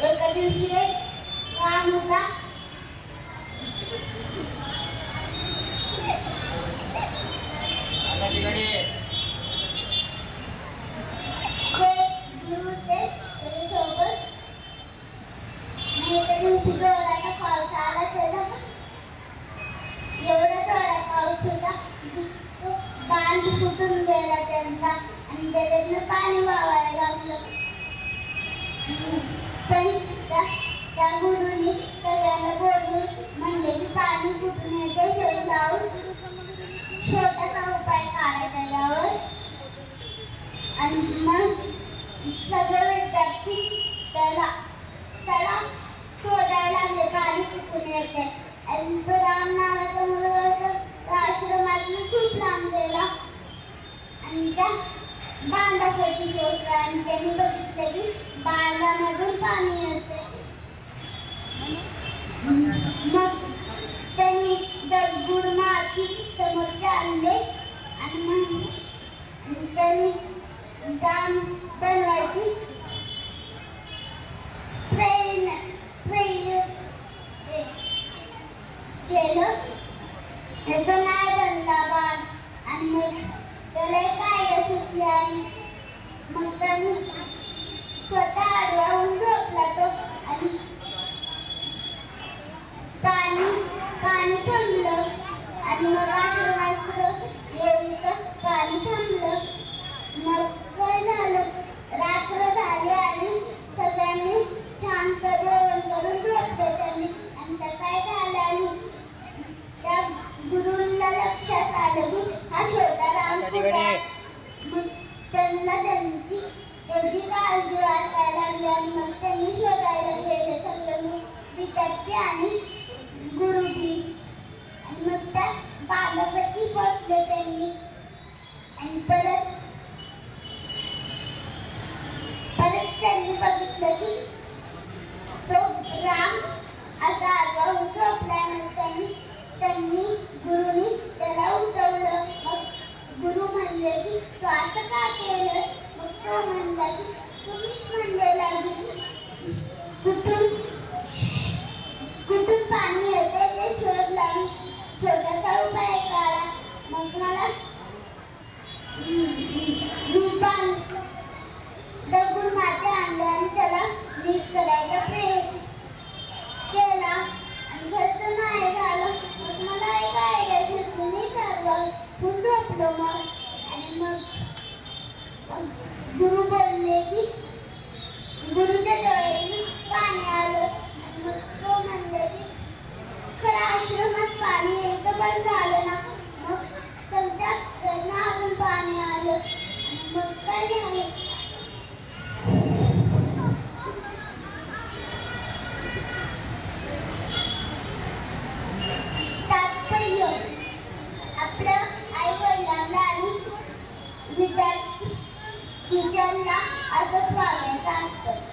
एका दिवशी राम होता एका दिवशी जोराचा पाऊस आला त्याला एवढा जोराचा पाऊस होता तो बांध फुटून गेला त्यांचा आणि त्याच्यातनं पाणी वाहायला लागलं. पण त्या गुरुनी सगळ्यांना बोलून म्हणले की पाणी कुठून येते शोध लावून छोटासा उपाय काढायचा यावर. आणि मग सगळे विद्यार्थी त्याला शोधायला लागले पाणी कुठून येते. आणि तो राम नावाचा मुलगा आश्रमात खूप लांब गेला आणि त्या बांधासाठी शोधला आणि त्यांनी बघितलं की बांधामधून पाणी येते. मग त्यांनी दगड माती समोर आणले आणि मग त्यांनी दाम बनवायची केलं. त्याचं नाही बनला बाण आणि मग त्याला काय सुचले आणि मग त्यांनी स्वतः आडवाहून झोपला तो आणि पाणी थांबलं आणि मग आश्रमात येऊन पाणी थांबलं. मग काय झालं रात्र झाली आणि सगळ्यांनी छान जेवण करून झोपले त्यांनी आणि काय झालं आणि त्या गुरुला लक्षात आलं की हा छोटा राम मग त्यांना त्याची काळजी वाटायला लागली आणि मग त्यांनी शोधायला गेले सगळे विद्यार्थी आणि गुरुजी आणि मग त्या बागापती पोचले त्यांनी आणि परत त्यांनी बघितलं की तो राम असा आडवा झोपल्यानंतर त्यांनी गुरुनी त्याला उठवलं. मग गुरु म्हणले की तू असं का केलं. मग तो म्हणला की तुम्हीच म्हणलेला की कुठून पाणी येते ते शोध लावून छोटासा उपाय काढा. मग मला दगड माती आणले आणि त्याला नीट करायचा प्रयत्न केला आणि घरचं नाही झालं. मग मला एक आयडिया सुचली मी सर्व झोपलो मग आणि मग गुरु बोलले की गुरुच्या डोळ्यातून पाणी आलं आणि मग तो म्हणले की खरं आश्रमात पाणी यायचं बंद झालं ना. मग त्यांच्या घरनं अजून पाणी आलं आणि मग काय झालं आपल्या आई वडिलांना आणि विद्यार्थी टीचरला असंच वागायचं असतं.